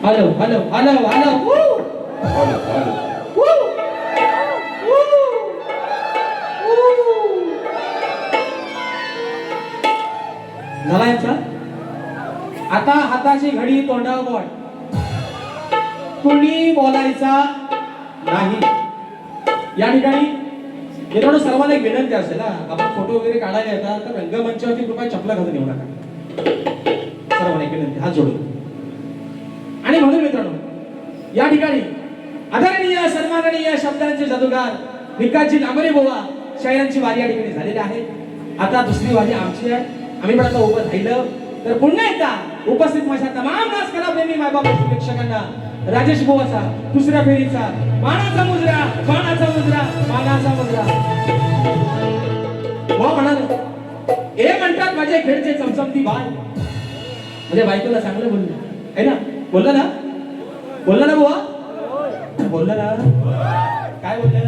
Hello hello hello hello hello झाला यांचा. आता हाताची घडी तोंडावर बोट, कुणी बोलायचा नाही. या ठिकाणी मित्रांनो सर्वांना एक विनंती असेल, आपण फोटो वगैरे काढायला येतात तर रंगमंचावरती कृपया चपला घालून येऊ नका. सर्वांना एक विनंती, हात जोडून. आणि म्हणून मित्रांनो या ठिकाणी आदरणीय सन्माननीय शब्दांचे जादूगार भिकाजी लांबरे बुवा शायरांची वारी या ठिकाणी झालेली आहे. आता दुसरी वारी आमची आहे. आम्ही पण आता उभं राहिलं तर पुन्हा एकदा उपस्थित माझ्या तमाम नाच कला प्रेमी मायबाप प्रेक्षकांना राजेश बुवाचा दुसऱ्या फेरीचा मानाचा मुजरा, मानाचा मुजरा, मानाचा मुजरा. बुवा म्हणाले, हे म्हणतात माझे खेळचे चमचमती बाय. म्हणजे बायकोला चांगलं बोललं आहे ना, बोलला ना, बोलला ना बुवा, बोलला ना. काय बोललं?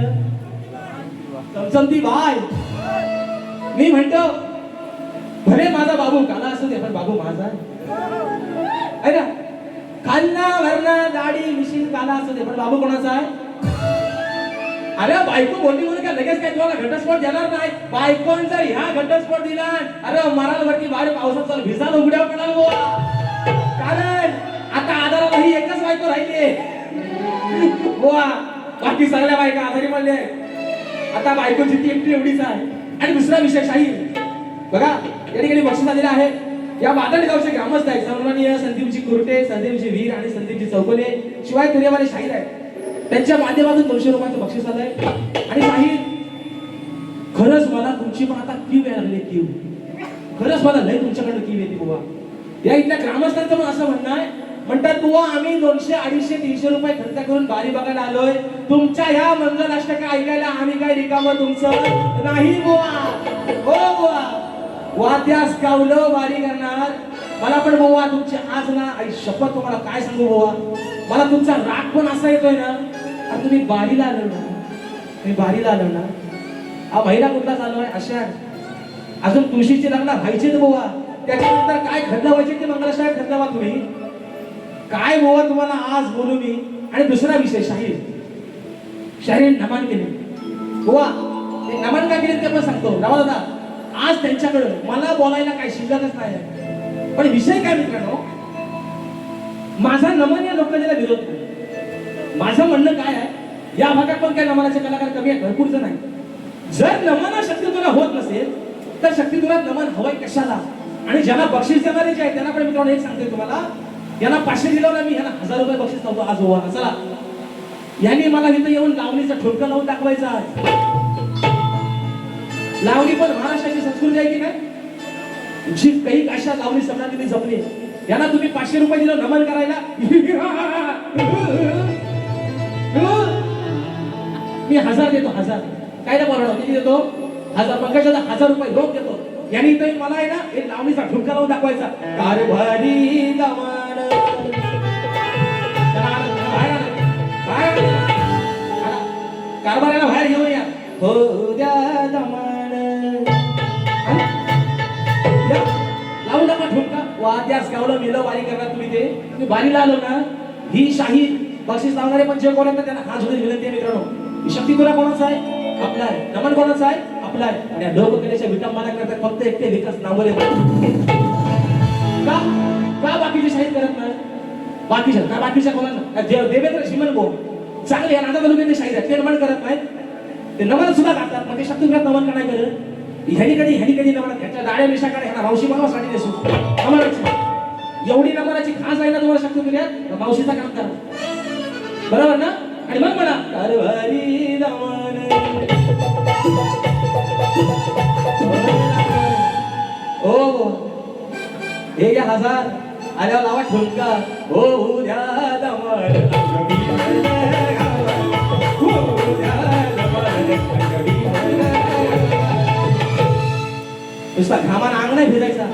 चमचमती बाय. मी म्हणतो भले माझा बाबू काला असू दे पण बाबू माझा आहे ना. खालना वरना दाढी मिशीन काला असू दे पण बाबू कोणाचा आहे? अरे बायको बोलली म्हणून काय लगेच काय तुम्हाला घटस्फोट देणार नाही. बायकोन जर ह्या घटस्फोट दिला अरे मरालवरती बाहेर पावसात चालू भिजाल उघड्यावर पडाल बुवा. कारण आता आधाराला ही एकच बायको राहिली बुवा, बाकी सगळ्या बायका आधारी पडले. आता बायकोची ती एकटी एवढीच आहे. आणि दुसरा विषय शाहीर बघा, या ठिकाणी बक्षीस आलेलं आहे. या बादंड गावचे ग्रामस्थ आहेत सन्माननीय संदीपजी कुर्टे, संदीपजी वीर आणि संदीपजी चौकोले, शिवाय तुरेवाले शाहीर आहेत. त्यांच्या माध्यमातून 200 रुपयाचं बक्षीस आलंय. आणि शाहीर खरंच मला तुमची पण आता कीव यायला लागली, कीव. खरंच मला लय तुमच्याकडे कीव येते बुवा. या इथल्या ग्रामस्थांचं पण असं म्हणणं आहे, म्हणतात बुवा आम्ही 200, 250, 300 रुपये खर्च करून बारी बघायला आलोय. तुमच्या ह्या मंगलाष्टक ऐकायला आम्ही काय रिकामं तुमचं नाही बुवा. हो बुवा, वाद्यास गावलं वारी करणार. मला पण बुवा तुमची आज ना आई शपथ तुम्हाला काय सांगू बुवा, मला तुमचा राग पण असा येतोय ना. आणि तुम्ही बारीला आलो ना, तुम्ही बारीला आलो ना, हा महिला कुठला चालू आहे अशा अजून तुळशीची लग्न व्हायचे बुवा. त्याच्यानंतर काय खड्डा व्हायचे ते मंगलाष्टक खड्डा तुम्ही काय बुवा तुम्हाला आज बोलू मी. आणि दुसरा विषय शाहीर, शाहीर नमन केले बुवा. ते नमन का केले ते पण सांगतो. रावा दादा आज त्यांच्याकडे मला बोलायला काही शिल्लकच नाही. पण विषय काय मित्रांनो, माझा नमन या लोकांना विरोध नाही. माझं म्हणणं काय आहे, या भागात पण काही नमनाचे कलाकार कमी आहेत, भरपूर जण आहेत. जर नमन शक्ती तुला होत नसेल तर शक्ती तुला नमन हवंय कशाला. आणि ज्याला बक्षीस देणारे जे आहेत त्यांना पण मित्रांनो एक सांगते तुम्हाला, यांना 500 दिलं ना मी, यांना 1000 रुपये बक्षीस नव्हतं आज हुआ. चला यांनी मला इथं येऊन लावणीचा ठोका लावून दाखवायचा. लावणी पण महाराष्ट्राची संस्कृती आहे की नाही. जी काही अशा लावणी सम्राटीने जपली, यांना तुम्ही 500 रुपये दिलं नमन करायला, मी 1000 देतो. 1000 काय ना बरोबर किती देतो? 1000. पंकजाला 1000 रुपये रोख देतो. यांनी इथे मला आहे ना एक लावणीचा ठुमका लावून दाखवायचा. कारभारी दमन कारभाराला बाहेर घेऊन या. हो द्या दमन लावून दाखवा ठुमका. वाद्यास गावलं मेलं वारी करणार तुम्ही. ते तुम्ही वारीला आलो ना, ही शाहीर बक्षीस लावणारे पण जे कोण त्यांना हात जोडून विनंती आहे मित्रांनो, ही शक्ती तुला कोणाचा आहे? आपला आहे. नमन कोणाचा आहे? आपला आहे. आणि या लोककलेच्या विटंबना करतात फक्त एकटे विकास नावले का का बाकीचे शाहीर करत नाही? बाकीच्या का बाकीच्या कोणाला देवेंद्र शिमन भाऊ चांगले या नांदा तालुक्यातले शाहीर आहेत, ते नमन करत नाहीत. ते नमन सुद्धा करतात. मग ते शक्ती तुला नमन का नाही करत? ह्यानी नमन ह्याच्या दाड्या मिशाकडे ह्याला मावशी बनवासाठी देसू नमनाची एवढी नमनाची खास आहे ना तुम्हाला शक्ती तुला मावशीचा काम करा. बरोबर ना? आणि मग म्हणा कारभारी दमन हो हे घ्या 1000 आल्यावर लावा ठुमका. हो द्या दमन नुसता घामानं अंग नाही भिजायचा.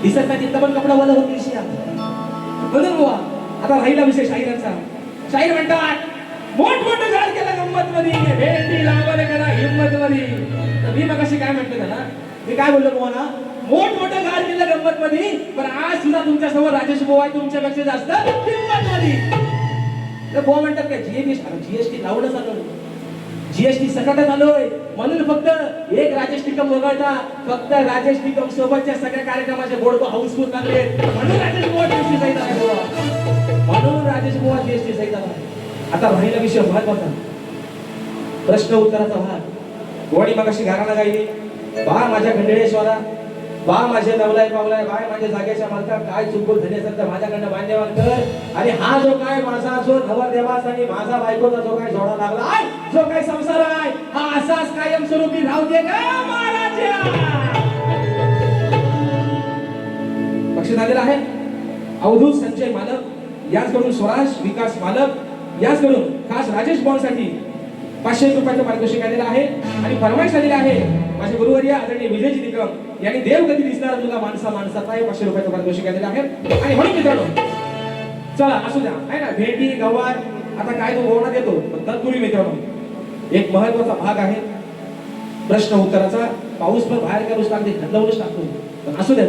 दिसत नाही तिथं पण कपडा वाला होत निशिया. म्हणून बुवा आता राहिला विषय शाहिरांचा. शाहीर म्हणतात मोठमोठं झाड केलं गंमत मध्ये, भेंडी लावले करा हिंमत मध्ये. तर मी मगाशी काय म्हटलं त्याला, मी काय बोललो बुवा ना, मोठमोठं गार केलं गंमत मध्ये, पण आज सुद्धा तुमच्या समोर राजेश भाऊ आहे तुमच्यापेक्षा जास्त किंमत मध्ये. तर भाऊ म्हणतात काय जीएसटी लावणं चालू, जीएसटी सकटच आलोय म्हणून फक्त एक राजेश टिकम वगळता फक्त राजेश टिकम सोबतच्या सगळ्या कार्यक्रमाचे बोर्ड हाऊसफुल लागले, म्हणून राजेश बुवा जीएसटी सहित आहे बुवा. म्हणून राजेश बुवा जीएसटी सहित आहे. आता राहिला विषय महत्वाचा, प्रश्न उत्तराचा भाग. वडी मगाशी गाराला गायली, बा माझ्या खंडेश्वरा, बा माझे नवलाय पावलाय, बाय माझ्या जागेच्या मालका, काय चुकून झाली असेल तर माझ्याकडनं मान्यवान कर. आणि हा जो काय माझा जो नवरदेवास आणि माझा बायकोचा जो काय जोडा लागला, जो काय संसार आहे, हा असाच कायमस्वरूपी राहू दे का महाराजा. बक्षीस आलेलं आहे अवधूत संजय मालक याचकडून स्वराज विकास मालक याचकडून खास राजेश बॉन्डसाठी 500 रुपयाचं पारितोषिक आलेलं आहे. आणि फरमाईश आलेली आहे माझे गुरुवर्य आदरणीय विजयजी निकम यांनी देवगती दिसणारा तुला माणसा माणसाचा 500 रुपयाचं पारितोषिक आलेलं आहे. आणि म्हणून मित्रांनो चला असू द्या आहे ना, भेंडी गवार आता काय तो गोवणा देतो, पण तत्पूर्वी मित्रांनो एक महत्वाचा भाग आहे प्रश्न उत्तराचा. पाऊस पण बाहेर करूच लागते, घातलावूनच टाकतो, पण असू द्या.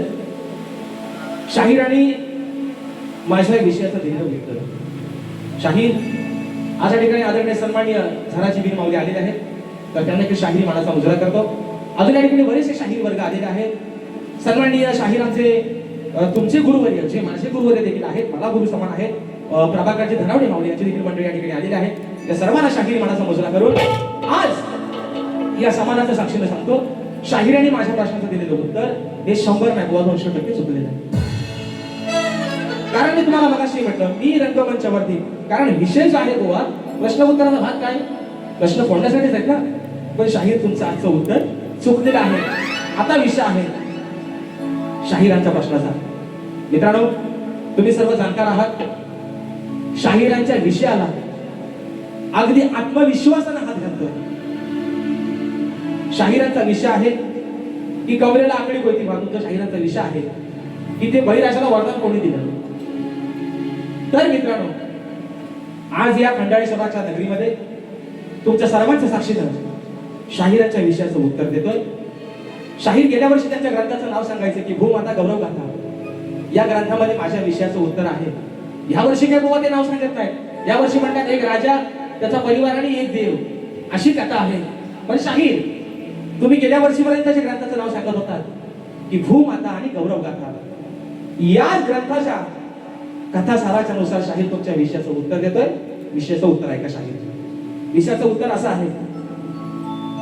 शाहीर आणि माझ्या विषयाचं ध्येय घेतलं. शाहीर आज या ठिकाणी आदरणीय सन्माननीय झराची बिन माऊली आलेले आहेत, तर त्यांना एक शाहिरी मानाचा मुजरा करतो. अजून या ठिकाणी बरेचसे शाहीर वर्ग आलेले आहेत. सन्माननीय शाहिरांचे तुमचे गुरुवर्य जे माझे गुरुवर्य देखील आहेत, मला गुरु समान आहेत, प्रभाकरचे धनावडे माऊली यांची देखील मंडळी या ठिकाणी आलेले आहेत. त्या सर्वांना शाहिरी मानाचा मुजरा करून आज या समानाच्या साक्षीने सांगतो, शाहिरांनी माझ्या प्रश्नाचं दिलेलं उत्तर हे 100 नाही 200% चुकलेलं आहे. कारण मी तुम्हाला मगाशी म्हटलं मी रंगमंचावरती, कारण विषय जो आहे गोवा प्रश्न उत्तराचा भाग काय, प्रश्न फोडण्यासाठीच आहेत ना, पण शाहीर तुमचं आजचं उत्तर चुकलेलं आहे. आता विषय आहे शाहिरांच्या प्रश्नाचा. मित्रांनो तुम्ही सर्व जाणकार आहात, शाहिरांच्या विषयाला अगदी आत्मविश्वासाने हात घालतो. शाहिरांचा विषय आहे की कमरेला आकडी कोयती बांधून, शाहिरांचा विषय आहे की ते बळीराजाला वरदान कोणी दिलं. तर मित्रांनो आज या खंडाळेश्वराच्या नगरीमध्ये तुमच्या सर्वांच्या साक्षीनं शाहिरांच्या विषयाचं उत्तर देतोय. शाहीर गेल्या वर्षी त्यांच्या ग्रंथाचं नाव सांगायचं की भूमाता गौरव गाथा, या ग्रंथामध्ये माझ्या विषयाचं उत्तर आहे. या वर्षी काय बुवा ते नाव सांगत नाही, या वर्षी म्हणतात एक राजा त्याचा परिवार आणि एक देव अशी कथा आहे. पण शाहीर तुम्ही गेल्या वर्षीपर्यंतच्या ग्रंथाचं नाव सांगत होतात की भूमाता आणि गौरव गाथा, या ग्रंथाच्या कथासाराच्या नुसार शाहीर तुमच्या विषयाचं उत्तर देतोय. विषयाचं उत्तर आहे का शाहीर, विषयाचं उत्तर असं आहे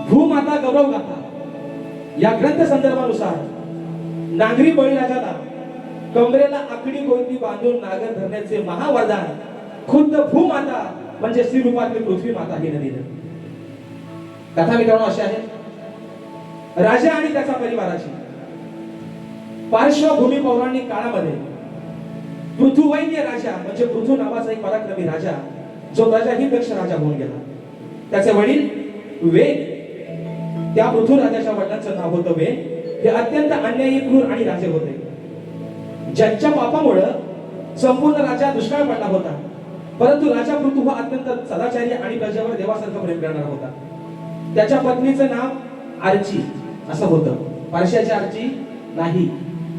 भूमाता गौरव गाथा या ग्रंथ संदर्भानुसार नागरी बळीराजाला कमरेला आकडी कोयती बांधून नागर धरण्याचे महावरदान खुद्द भूमाता म्हणजे श्री रूपातली पृथ्वी माता हिने दिलं. कथा मित्रांनो अशी आहे, राजा आणि त्याच्या परिवाराची पार्श्वभूमी पौराणिक काळामध्ये पृथुवैन्य राजा म्हणजे पृथु नावाचा एक पराक्रमी राजा जो राजाही दक्ष राजा होऊन गेला. त्याचे वडील वेद, त्या पृथु राजाच्या वडिलांचं नाव होतं वेद. हे अत्यंत अन्यायी क्रूर आणि राजे होते, ज्यांच्या पापामुळे संपूर्ण राजा दुष्काळ पडला होता. परंतु राजा पृथु हा अत्यंत सदाचारी आणि प्रजेवर देवासारखं प्रेम करणारा होता. त्याच्या पत्नीचं नाव आर्ची असं होतं. पारशाची आर्ची नाही,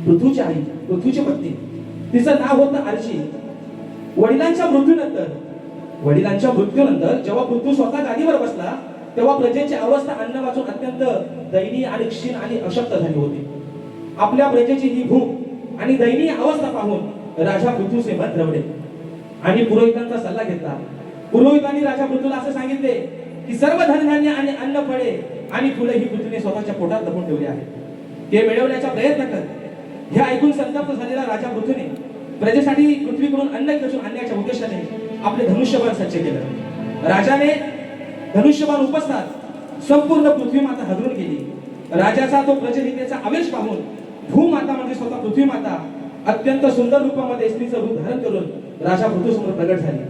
पृथूची आई, पृथूची पत्नी, तिचं नाव होतं आर्ची. वडिलांच्या मृत्यूनंतर जेव्हा पृथू स्वतः गादीवर बसला तेव्हा प्रजेची अवस्था अन्न वाचून अत्यंत दयनीय आणि क्षीण आणि अशक्त झाली होती. आपल्या प्रजेची ही भूक आणि दयनीय अवस्था पाहून राजा पृथूचे मन रवले आणि पुरोहितांचा सल्ला घेतला. पुरोहितांनी राजा पृथूला असे सांगितले की सर्व धनधान्य आणि अन्न फळे आणि फुले ही पृथ्वीने स्वतःच्या पोटात लपवून ठेवली आहेत, ते मिळवण्याचा प्रयत्न कर. हे ऐकून संतप्त झालेला राजा पृथूने प्रजेसाठी पृथ्वीकडून अन्न खेचून आणण्याच्या उद्देशाने आपले धनुष्यबाण सज्ज केलं. राजाने धनुष्यबाण उपसतात संपूर्ण पृथ्वी माता हादरून गेली. राजाचा तो प्रजहितेचा आवेश पाहून भूमाता म्हणजे स्वतः पृथ्वी माता अत्यंत सुंदर रूपामध्ये स्त्रीचं रूप धारण करून राजा पृथू समोर प्रगट झाली.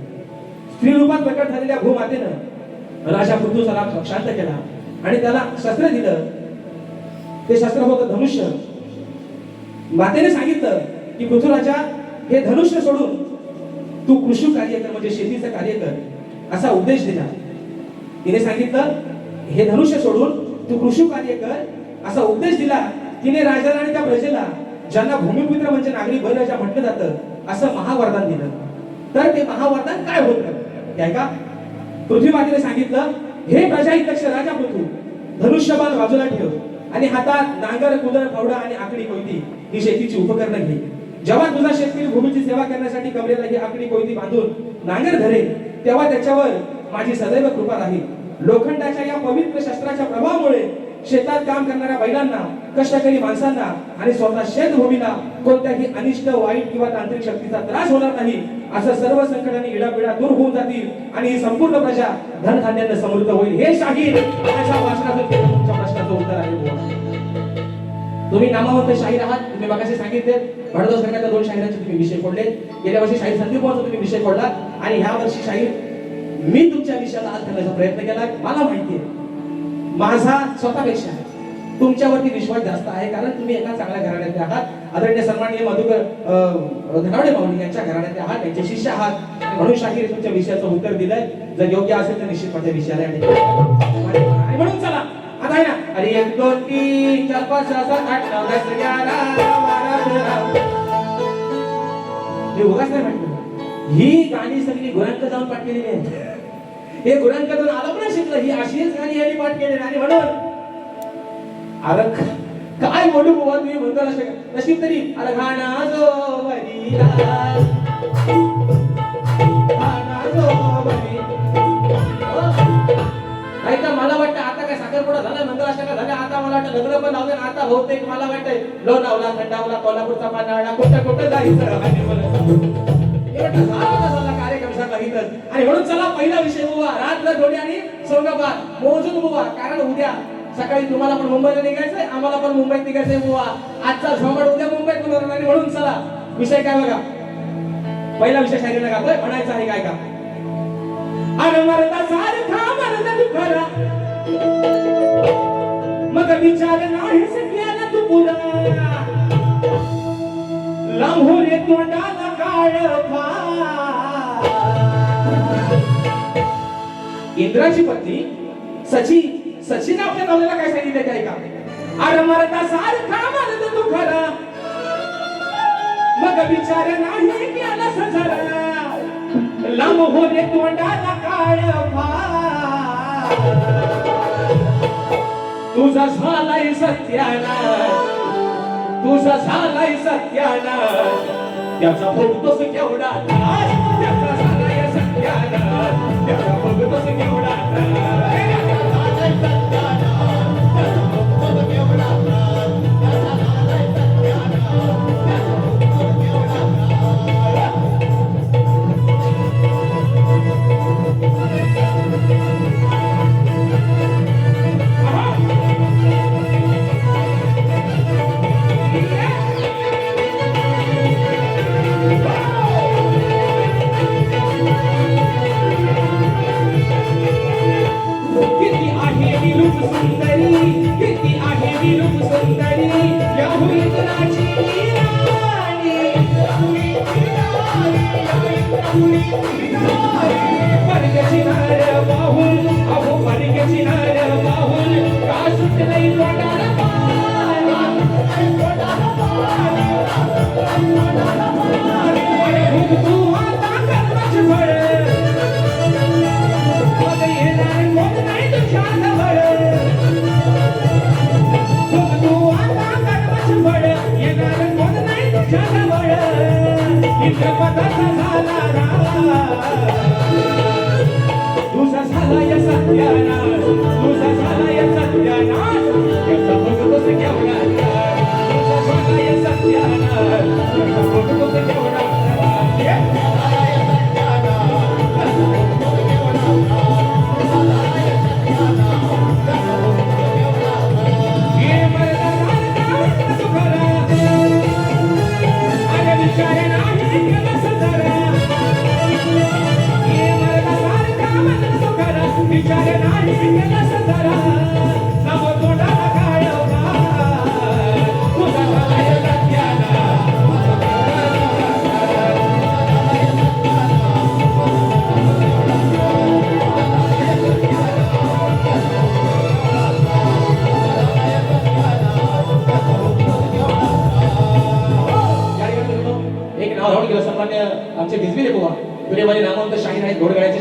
स्त्री रूपात प्रकट झालेल्या भूमातेनं राजा पृथूचा शांत केला आणि त्याला शस्त्र दिलं. ते शस्त्र होतं धनुष्य. मातेने सांगितलं की पृथ्वीराजा हे धनुष्य सोडून तू कृषी कार्य कर म्हणजे शेतीचं कार्य कर असा उपदेश दिला. तिने सांगितलं हे धनुष्य सोडून तू कृषी कार्य कर असा उपदेश दिला. तिने राजाला आणि त्या प्रजेला ज्यांना भूमिपुत्र म्हणजे नागरिक बळराजा म्हटलं जातं असं महावरदान दिलं. तर ते महावरदान काय होतं ते ऐका. पृथ्वी मातेने सांगितलं, हे प्रजाहितक्ष राजा पृथ्वी, धनुष्यबाण बाजूला ठेव आणि हातात नांगर, कुदळ, फावडा आणि आकडी कोयती ही शेतीची उपकरणं घे. जेव्हा तुझा शेतकरी भूमीची सेवा करण्यासाठी कमरेला ही आकडी कोयती बांधून नांगर धरेल, तेव्हा त्याच्यावर माझी सदैव कृपा राहील. लोखंडाच्या या पवित्र शस्त्राच्या प्रभावामुळे शेतात काम करणाऱ्या बैलांना, कष्टकरी माणसांना आणि स्वतः शेतभूमीला कोणत्याही अनिष्ट, वाईट किंवा तांत्रिक शक्तीचा त्रास होणार नाही. असं सर्व संकटांनी इडापिडा दूर होऊन जातील आणि ही संपूर्ण प्रजा धनधान्याने समृद्ध होईल. हे शाहीर माझ्या वाचनातून तुमच्या प्रश्नाचं उत्तर आहे. तुम्ही नामवंत शाहीर आहात. तुम्ही मगाशी सांगितले भडदोस करण्याच्या 2 शाहिरांचे तुम्ही विषय फोडले. गेल्या वर्षी शाहीर संदीप मोहनचा तुम्ही विषय फोडला आणि ह्या वर्षी शाहीर मी तुमच्या विषयाला हात घालण्याचा प्रयत्न केला. मला माहिती आहे माझा स्वतःपेक्षा तुमच्यावरती विश्वास जास्त आहे, कारण तुम्ही एका चांगल्या घराण्यातले आहात. आदरणीय सन्माननीय मधुकर धनावडे माऊली यांच्या घराण्यातले आहात, त्यांचे शिष्य आहात, म्हणून शाहीर तुमच्या विषयाचं उत्तर दिलंय. जर योग्य असेल तर निश्चित माझ्या विषयाला आणि म्हणून चला आता आहे ना, अरे 1 2 3 4 5 6 7 8 9 10 11 12 हे उगाच नाही म्हटलं. ही गाणी सगळी गुरांक जाऊन पाठ केलेली आहे. हे गुरांक जाऊन आलापना शिकलं. ही अशीच गाणी यांनी पाठ केलेली आणि म्हणून अरे काय बोलू बुवा, तुम्ही म्हणता नशीब तरी अरे घाणा जो वरीला घाणा जो वरी. नाही तर मला वाटतं आता काय साखरपुडा झाला, मंगलाष्टका झाल्या, आता मला वाटतं लग्न पण लावलं. आता बहुतेक मला वाटतंय लोणावळा, खंडावला, कोल्हापूरचा पानाळा, कुठं जायचं कार्यक्रम सांगला इथं. आणि म्हणून चला पहिला विषय बुवा, रात्र थोडी आणि सोंगाबाद मोजून बुवा, कारण उद्या सकाळी तुम्हाला पण मुंबईला निघायचंय, आम्हाला पण मुंबईत निघायचंय बुवा. आजचा झोमड उद्या मुंबईत होणार नाही. म्हणून चला विषय काय बघा. पहिला विषय शायरीला गातोय, म्हणायचं आहे काय का. अरे मरता सारखा मरता तू खरा, मग विचार नाही सगळ्याला तू पुरा. लांब हो रे तोंडाला काळफा. इंद्राची पत्नी सचिन आपल्या नवऱ्याला काय सांगितलं काय का. अरे मरता सारखा मरता तू खरा, मग विचार नाही केला सजरा. लांब हो रे तोंडाला काळफा. तुझा झालाय सत्यानाश, तुझा झालाय सत्यानाश. त्याचा बघतोस केवढा त्रास, त्याचा झालाय सत्यानाश, त्याचा बघतोस केवढा त्रास. तुझा झालाय सत्यानाश, तुझा झालाय सत्यानाश, त्याचा बघतोस केवढा त्रास. तुझा झालाय सत्यानाश, त्याचा बघतोस केवढा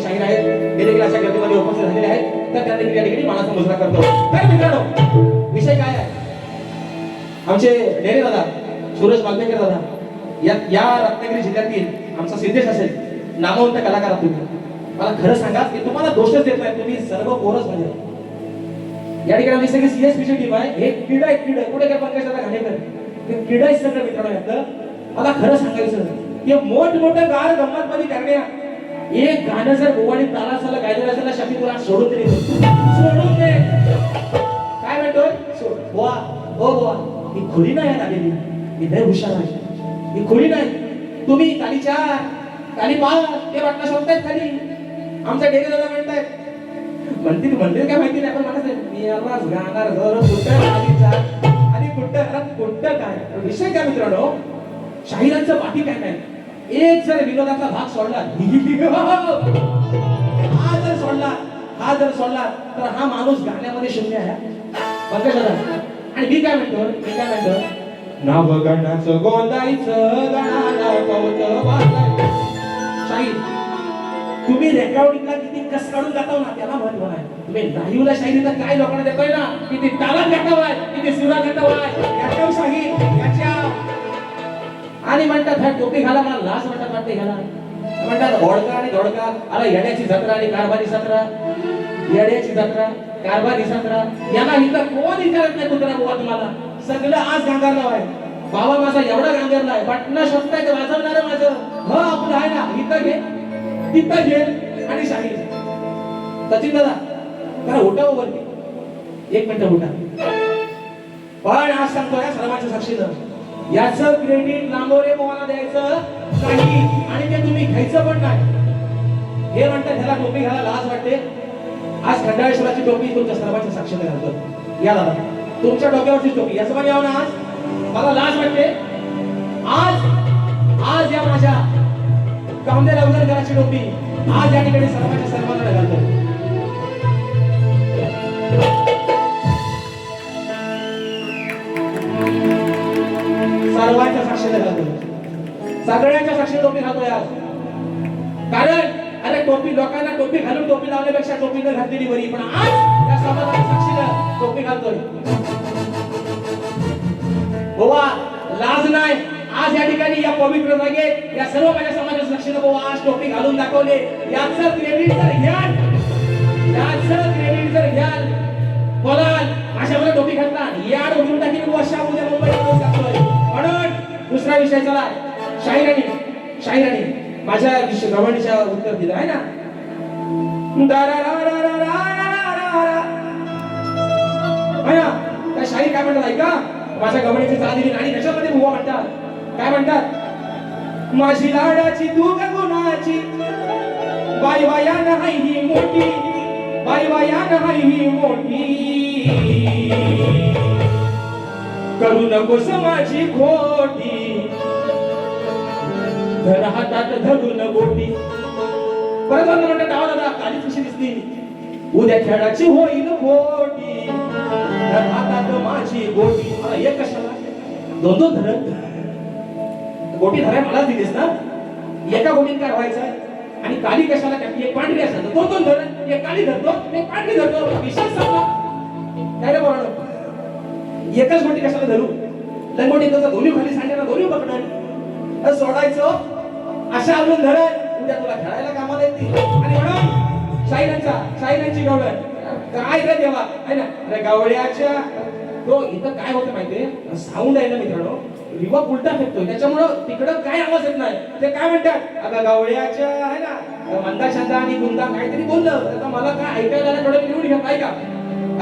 शाहीर आहेत गेले अशा गर्दीमध्ये उपस्थित झालेले आहेत तर त्या देखील या ठिकाणी मानाचा मुजरा करतो. तर मित्रांनो विषय काय आहे, आमचे डेरे दादा सुरेश मालपेकर दादा या रत्नागिरी जिल्ह्यातील आमचा सिद्धेश असेल नामवंत कलाकार आहात तुम्ही. मला खरं सांगा की तुम्हाला दोषच देत नाही, तुम्ही सर्व पोरच म्हणजे या ठिकाणी आमची सगळी सीएसपीची टीम आहे. हे किड आहे किड कुठे काय पंकज दादा घाणेकर हे किड आहे सगळं मित्रांनो यातलं. मला खरं सांगायचं की मोठमोठं गार गंमत मध्ये करण्या एक गाणं जर गोवाडी तालासाला गायलेलं असेल ना शफी तुला सोडून तरी सोडून दे. काय म्हणतोय बुवा ओ बुवा ही खुली नाही आलेली, ही लय हुशार आहे, ही खुली नाही. तुम्ही खाली 4 खाली 5 ते वाटणं शोधतायत खाली. आमचा डेरे दादा म्हणतील काय माहिती नाही, पण म्हणत मी आवाज गाणार घर कुठं खाली 4 आणि कुठं काय विषय काय मित्रांनो. शाहिरांचं बाकी काय नाही. एक जर विनोदाचा भाग सोडला हा जर सोडला तर हा माणूस गाण्यामध्ये शून्य आहे. पंकज दादा आणि मी काय म्हणतो नाव गणाचं गोंदायचं गणाला कवच वाजायचं. शाहीर तुम्ही रेकॉर्डिंगला किती कस काढून जाताव ना त्याला महत्व नाही. तुम्ही लाईव्हला शाहिरीला काय लोकांना देतोय ना किती तालात गातावाय किती सुरात गातावाय याच्या शाहीर याच्या आणि म्हणतात हा टोपी घाला मला लाज वाटते घाला म्हणतात घोडका आणि धोडका आला येण्याची जत्रा आणि कारभारी सत्रा येण्याची जत्रा कारभारी सत्रा याला इथं कोण विचारत नाही कुत्रा बुवा तुम्हाला सगळं आज गांगारला आहे. बाबा माझा एवढा गांगारला आहे बटना शोधताय ते वाजवणार माझं ह आपलं आहे ना इथं घे तिथं घे आणि शाहीर सचिन दादा जरा उठा वरती 1 मिनिट उठा. पण आज सांगतो या सर्वांच्या साक्षीनं याचं क्रेडिट लांबोरे मोहाला द्यायचं काही आणि ते तुम्ही घ्यायचं पण नाही. हे म्हणतात ह्याला टोपी घाला लाज वाटते. आज खंडाळेश्वराची टोपी तुमच्या सर्वांच्या साक्षीने घालतो. या दादा तुमच्या डोक्यावरची टोपी याचं पण यावं ना आज मला लाज वाटते. आज या माझ्या कामदेव अवघडकरांची टोपी आज या ठिकाणी सर्वांच्या सर्वांना घालतो. सर्वांच्या साक्षीने घालतो, सगळ्यांच्या साक्षीने टोपी घालतोय आज. कारण अरे टोपी लोकांना टोपी घालून टोपी लावण्यापेक्षा टोपी न घातलेली बरी. पण आज त्या समाजाच्या साक्षीने टोपी घालतोय. बाबा लाज नाही. आज या ठिकाणी या पवित्र जागेत या सर्व माझ्या समाजाच्या साक्षीने बाबा आज टोपी घालून दाखवले. याचं क्रेडिट जर घ्याल बोलाल अशामध्ये टोपी घातला याड उडून टाकील वर्षा उद्या मुंबईत जातोय. म्हणून दुसरा विषय चला शाहिरांनी माझ्या गवणीच्या उत्तर दिलं आहे ना. त्या शाहीर काय म्हणतात ऐका माझ्या गवणीची चाल दिली आणि त्याच्यामध्ये बुवा म्हणतात काय म्हणतात माझी लाडाची तू गुणाची बाई बाया नाही ही मोठी बाई बाया नाही ही मोठी करू नकोस माझी खोटी धर हातात धरून बोटी. परत म्हणतात डावा दादा काली कशी दिसली उद्या खेळाची होईल खोटी धर हातात माझी गोटी. मला एक कशाला 2 धरत गोटी धराय मला दिलीस ना एका गोटीत काय व्हायचं आणि काली कशाला टाकली एक पांढरी असेल 2 धरत एक काली धरतो एक पांढरी धरतो विशेष सांगा काय रे बोलणं एकच गोटी कशाला धरू लंगोटी त्याचा दोन्ही खाली सांगणार दोन्ही पकडणार सोडायचं अशा अजून धरत उद्या तुला खेळायला कामाला येते. आणि म्हणून शाहिरांची गवळण काय रे देवा आहे ना रे गवळ्याच्या तो इथं काय होतं माहितीये साऊंड आहे ना मित्रांनो रिवा उलटा फेकतोय त्याच्यामुळं तिकडं काय आवाज येत नाही. ते काय म्हणतात अगं गवळ्याच्या आहे ना मंदा छंदा आणि गुंदा काहीतरी बोललं तर मला काय ऐकायला थोडं निवड घ्या काय का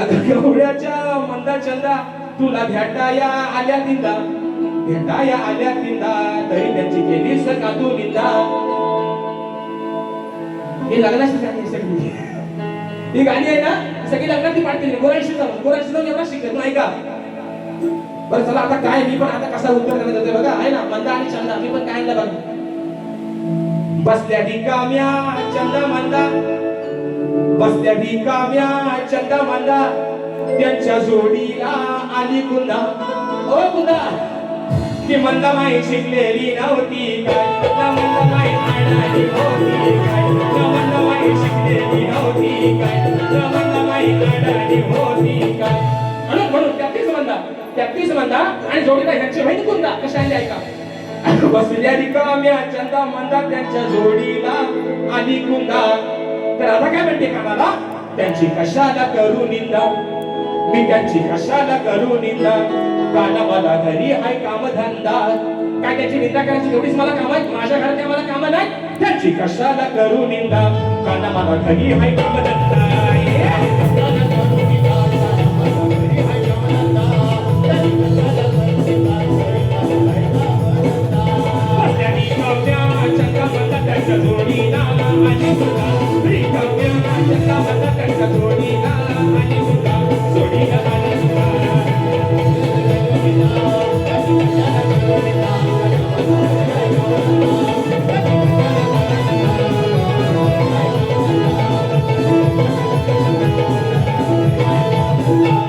अगं गवळ्याच्या मंदा छंदा तुला भेटाया आल्या तिंदा तरी त्यांची केलीस का तू निंदा. हे लग्नाची गाणी सगळी ही गाणी आहे ना सगळी लग्नाची पाठली गोराशी जाऊन एवढा शिकत नाही का. बरं चला आता काय मी पण आता कसा उत्तर करण्यात येतोय बघा आहे ना मंदा आणि चंदा मी पण काय बघ बसल्या ढिकाम्या चंदा मंदा बसल्या ढिकाम्या चंदा मंदा त्यांच्या जोडीला आली कुंदा ओ कुंदा की मंदा माई शिकलेली नव्हती काय मंदा माई आणाली होती काय मंदा बाई शिकलेली नव्हती काय रमणबाई अडाणी होती काय म्हणून त्यातीस म्हणता आणि जोडीला ह्यांची माहिती कोणता कशा आली ऐका बसल्या रिकाम्या चंदा मंदा त्यांच्या जोडीला आली कुंदा तर आता काय म्हणते कानाला त्यांची कशाला करू निंदा मी त्यांची कशाला करू निंदा काना मला घरी हाय कामधंदा काय त्याची निंदा करायची एवढीच मला काम आहे माझ्या घरात काय मला काम नाही त्यांची कशाला करू निंदा काना मला घरी हाय कामधंदा त्यांच्या जोडीला आणि सुद्धा त्यांच्या जोडीला आणि सुद्धा जोडीला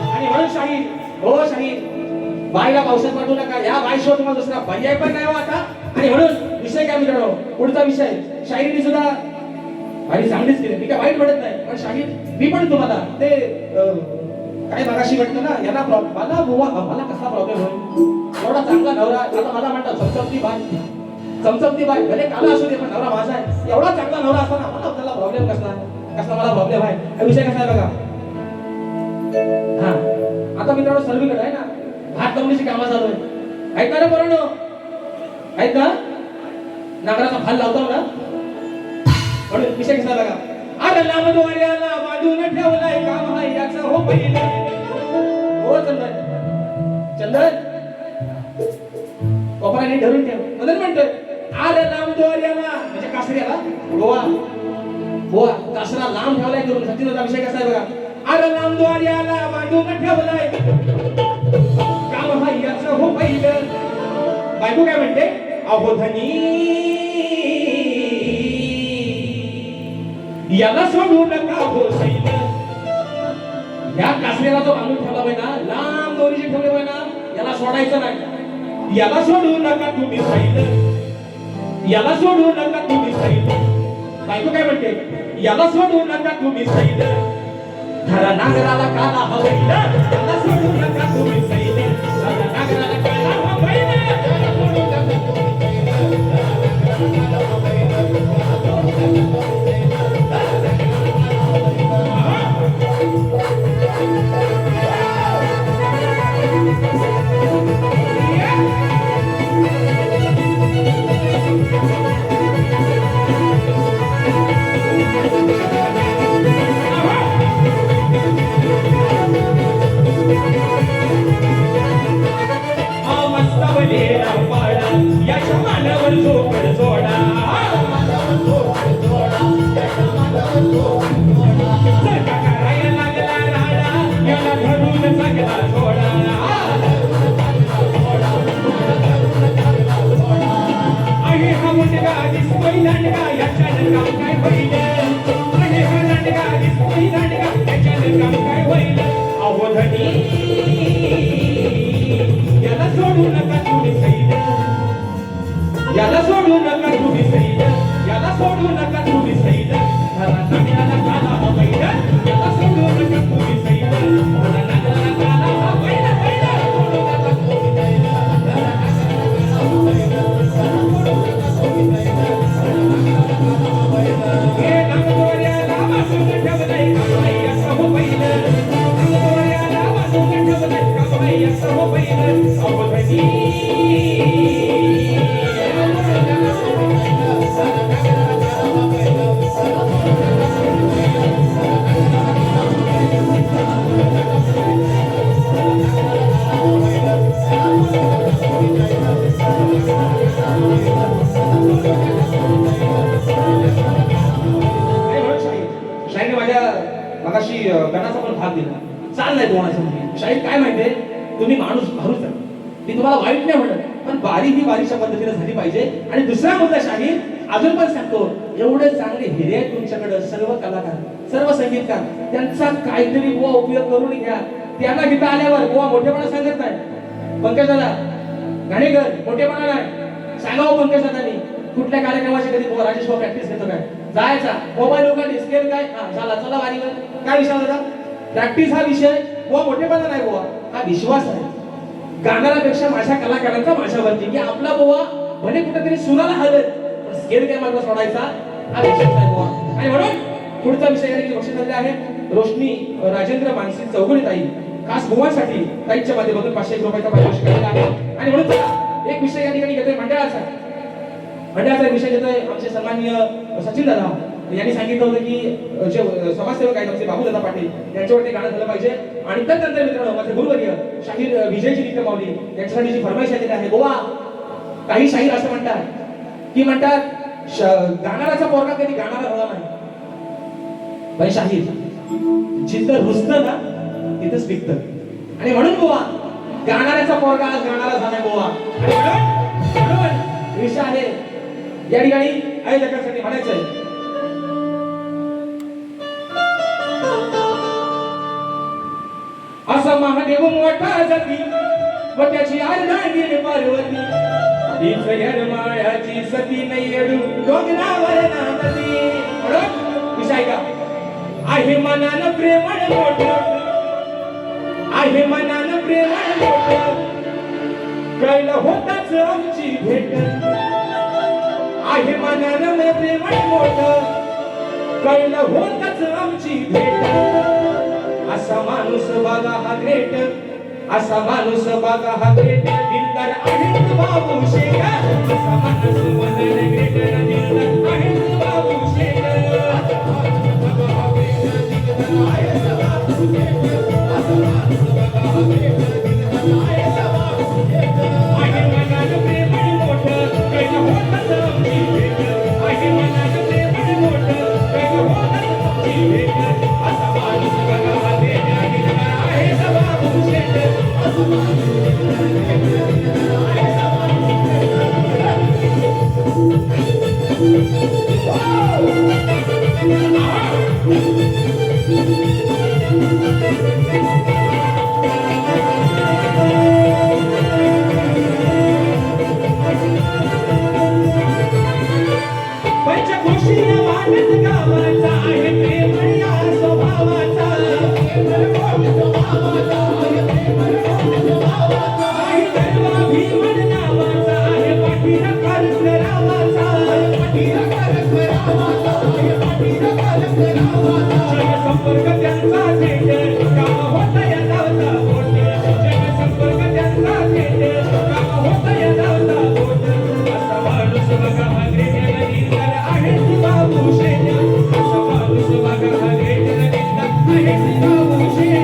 आणि म्हणून शाहीर हो शाहीर बाईला पावसात पाठवू नका या बाईशिवाय तुम्हाला दुसरा पर्याय पण नाही हो आता आणि म्हणून विषय काय मित्रांनो पुढचा विषय शाहिरीने सुद्धा आणि चांगलीच केली मी काय वाईट म्हणत नाही पण शाहीर मी पण तुम्हाला ते काय मागाशी म्हटलं ना यांना मला बुवा मला कसा प्रॉब्लेम होईल एवढा चांगला नवरा आता मला म्हणतात चमचमती बाई भले काला असू दे पण नवरा माझा आहे एवढा चांगला नवरा असताना मला त्याला प्रॉब्लेम कसला मला प्रॉब्लेम आहे हा विषय कसा आहे बघा हा आता मित्रांनो सर्वीकडे आहे ना भात लावण्याची कामं चालू आहे ऐका ना बरोबर आहेत ना नागराचा फाल लावतो ना म्हणून विषय कसा बघा अरे लांब दोऱ्याला बांधून ठेवलाय काम आहे याचं हो पहिलं हो चंदन कोपराने धरून ठेव म्हणून म्हणतोय अरे लांब दोऱ्याला म्हणजे कासऱ्याला बोवा कासरा लांब ठेवलाय करून सचिनचा विषय कसा आहे बघा अरे लांब दोऱ्याला बांधून ठेवलाय काम आहे याचं हो पहिलं बायको काय म्हणते अहो धनी याला सोडू नका हो सैल या कासऱ्याला जो बांधून ठेवला होय ना लांब दोरीची ठेवली होय ना याला सोडायचं नाही याला सोडू नका तुम्ही सैल याला सोडू नका तुम्ही सैल बायको काय म्हणते याला सोडू नका तुम्ही सैल धरा नागराला काला हवैल याला सोडू नका तुम्ही सैल धरा नागराला काला हवैल याला सोडू नका तुम्ही सैल याला सोडू नका तुम्ही सैल धरा नागराला काला हवैल याला सोडू नका तुम्ही सैल धरा नागराला काला हवैल सोडू नका तुम्ही सैल धरा हे नागोऱ्याला वासून ठेवलंय कमाई असं हो पहिलं नागोऱ्याला वासून ठेवलंय कमाई असं हो पहिलं अहो धनी शाहीर माझ्या मगाशी गणाचा पण भाग दिला चाललाय कोणाचं शाहीर काय माहितीये तुम्ही माणूस माणूस आहे मी तुम्हाला वाईट नाही म्हणत पण बारीक ही बारीकच्या पद्धतीने झाली पाहिजे आणि दुसरा मुद्दा शाहीर अजून पण सांगतो एवढे चांगले हिरे आहेत तुमच्याकडे सर्व कलाकार सर्व संगीतकार त्यांचा काहीतरी बुवा उपयोग करून घ्या त्यांना गीता आल्यावर बुवा मोठेपणा सांगत नाही पंकज दादा घाणेकर मोठेपणा नाही सांगावं पंकज दादानी कुठल्या कार्यक्रमाची कधी बुवा राजेश प्रॅक्टिस घेतो काय जायचा मोबाईल लोक डिस्केल काय हा झाला चला वारीवर काय विषय होता प्रॅक्टिस हा विषय बुवा मोठेपणा नाही बुवा हा विश्वास आहे गाणाऱ्यापेक्षा माझ्या कलाकारांचा माझ्यावरती की आपला बुवा भले कुठेतरी सुराला हलत स्केल काय मात्र सोडायचा हा विश्वास आहे बुवा आणि म्हणून पुढचा विषय या ठिकाणी घोषित झालेला आहे रोशनी राजेंद्र मानसी चौगुले ताई खास बुवांसाठी ताईच्या माध्यमातून 500 रुपयाचा पारितोषिक केलेला आहे आणि म्हणून चला एक विषय या ठिकाणी घेतोय मंडळाचा विषय घेतोय आमचे सन्माननीय सचिन दादा यांनी सांगितलं होतं की जे समाजसेवक आहेत आमचे बाबूदादा पाटील यांच्यावरती गाणं झालं पाहिजे आणि त्यानंतर मित्रांनो माझे गुरुवर्य शाहीर विजयजी निकमावली यांच्यासाठी जी फरमाईश आलेली आहे गोवा काही शाहीर असं म्हणतात गाणाराचा पोरगा कधी गाणारा झाला नाही बाई शाहीर जिथं रुजतं ना तिथंच पिकतं आणि म्हणून गोवा गाणाऱ्याचा पोरगा आज गाणारा झालाय गोवा आणि म्हणून विषय आहे या ठिकाणी आयोजकांसाठी म्हणायचंय असा महादेव मोठा जाती व त्याची अर्धांगिनी पार्वती तीच यरमाळ्याची सती नयडू डोंगरावर नांदती विषय का आहे मनानं प्रेमळ मोठं आहे मनानं प्रेमळ मोठं कळलं होताच आमची भेट आहे मनानं प्रेमळ मोठं कळलं होताच आमची भेट असा माणूस बघा हा ग्रेट असा माणूस बघा हा ग्रेट दिलदार आहे बाबू शेख असा माणूस बघा ग्रेट दिलदार आहे बाबू शेख आहे मनानं प्रेमळ मोठं कळलं होताच आमची भेट आहे मनानं प्रेमळ मोठं कळलं होताच आमची भेट असा माणूस बघा हा ग्रेट दिलदार आहे बाबू शेख असा माणूस पंचकोशीय वाटत गावाचा आहे प्रेमळ या स्वभावाचा आहे गर्वा भीमन नावाचा आहे पाठीला फारक रावाचा संपर्क त्यांचा थेट काम होता या गावचा बोट संपर्क त्यांचा थेट काम होता या गावचा बोट असा माणूस बघा हा ग्रेट दिलदार आहे बाबू शेठ असा माणूस बघा हा ग्रेट दिलदार आहे बाबू शेठ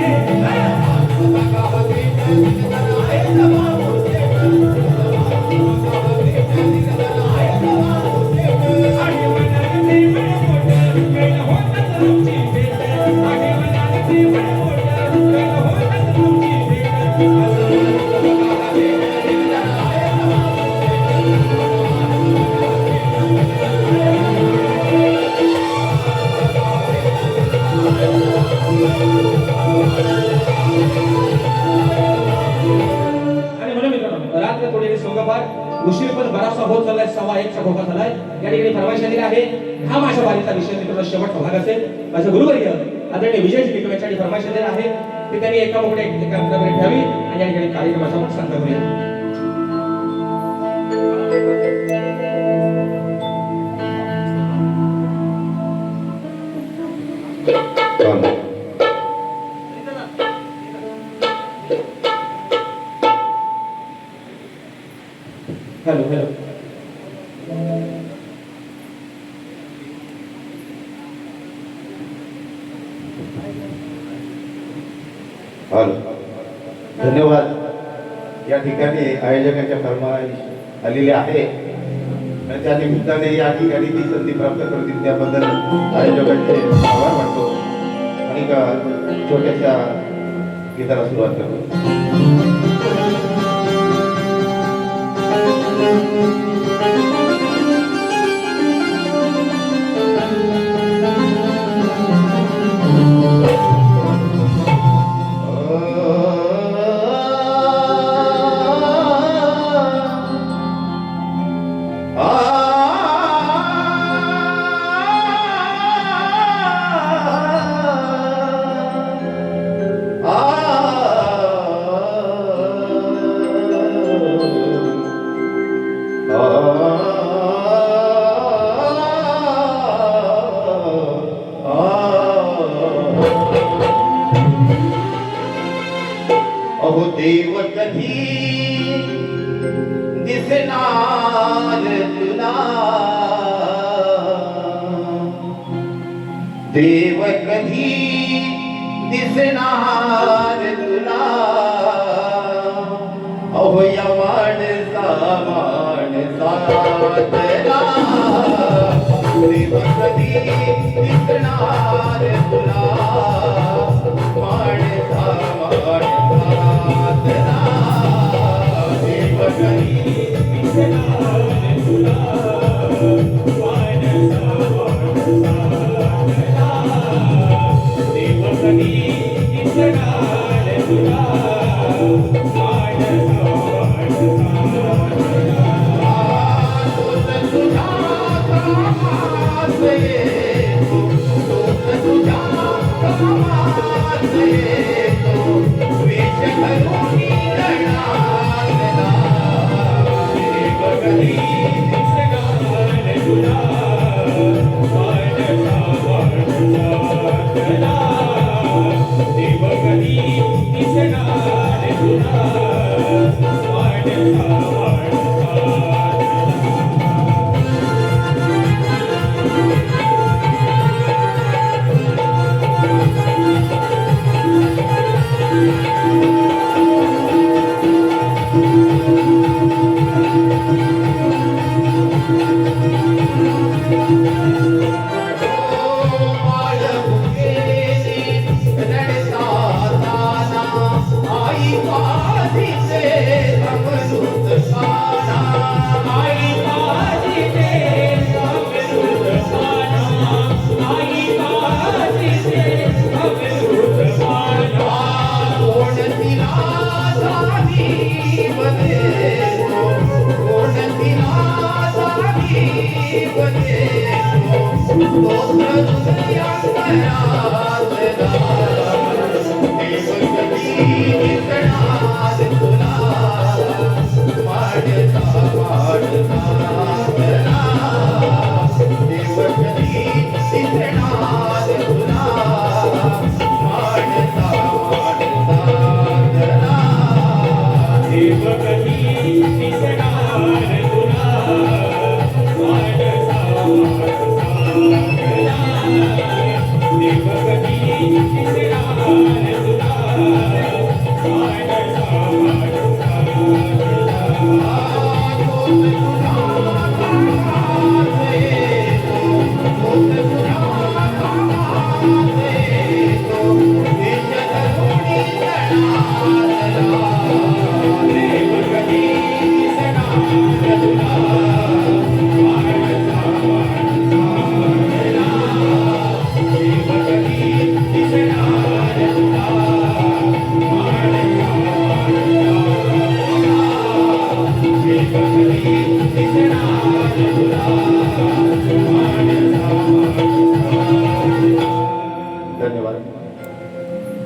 बघा हा ग्रेट दिलदार आहे बाबू शेठ आहे मनानं प्रेमळ मोठं कळलं होताच आमची भेट आहे मनानं प्रेमळ मोठं कळलं होताच आमची भेट असा माणूस बघा हा ग्रेट दिलदार आहे आणि म्हणून मित्रांनो रात्र थोडी सोगापार उशीर पण बराचसा होत चाललाय 1:15 खोका झालाय या ठिकाणी फरमाईश आलेली आहे हा माझ्या वारीचा विषय मित्रांनो शेवटचा भाग असेल माझे गुरुवर्य आदरणीय विजय जी यांच्यासाठी फरमाईश आलेली आहे ते त्यांनी एका मोठ्या एका अंतरावर ठेवावी आणि या ठिकाणी कार्यक्रमाचा पण सांगता करूया हॅलो हॅलो हॅलो धन्यवाद या ठिकाणी आयोजकांच्या फरमाईश आलेली आहे आणि त्या निमित्ताने या ठिकाणी ती संधी प्राप्त करतील त्याबद्दल आयोजकांचे आभार मानतो आणि एका छोट्याशा गीताला सुरुवात करतो देव कधी दिसणार तुला देव कधी दिसणार तुला अहो या माणसा माणसातला देव कधी दिसणार तुला माणसा माणसातला देव कधी दिसणार तुला माणसा माणसातला देव कधी दिसणार तुला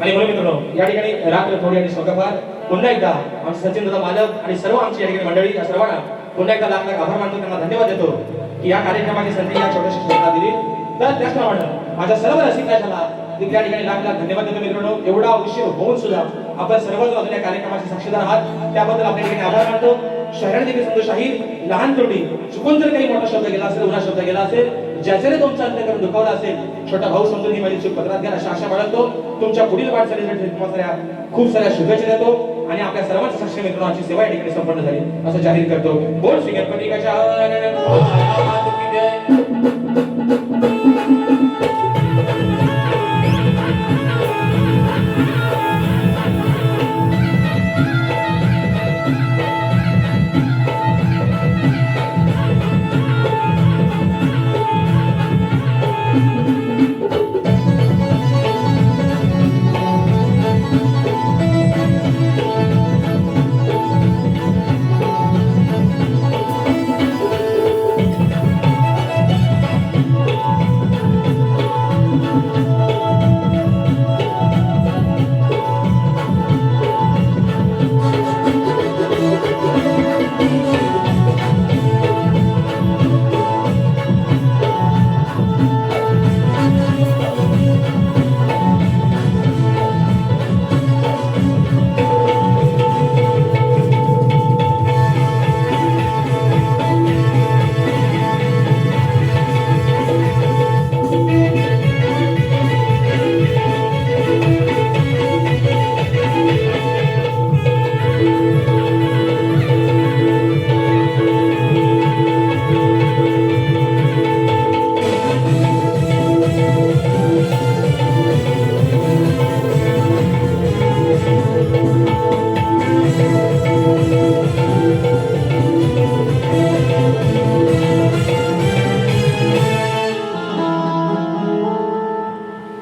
आणि म्हणून मित्रांनो या ठिकाणी रात्र थोडी आणि स्वगभार पुन्हा एकदा आमचे सचिन दादा मालक आणि सर्व आमची या ठिकाणी मंडळी या सर्वांना पुन्हा एकदा लाख लाख आभार मानतो, त्यांना धन्यवाद देतो की या कार्यक्रमाची संधी या छोट्याशा क्षेत्रात दिली. तर त्याचप्रमाणे माझ्या सर्व रसिकांना देखील या ठिकाणी लाख लाख धन्यवाद देतो. मित्रांनो एवढा उशीर होऊन सुद्धा आपण सर्वजण अजून या कार्यक्रमाचे साक्षीदार आहात, त्याबद्दल आपल्या ठिकाणी आभार मानतो. शहराने देखील संतोष शाहीर लहान त्रुटी चुकून जर काही मोठा शब्द गेला असेल, उन्हा शब्द गेला असेल, ज्याच्याने तुमचा अंतःकरण दुखावला असेल, छोटा भाऊ समजून ही माझी चूक पत्रात घ्या अशा आशा बाळगतो. तुमच्या पुढील वाटचालीसाठी तुम्हाला खूप साऱ्या शुभेच्छा देतो आणि आपल्या सर्वांच्या साक्षी मित्रांनो आजची सेवा या ठिकाणी संपन्न झाली असं जाहीर करतो. बोल श्री गणपती गजानन.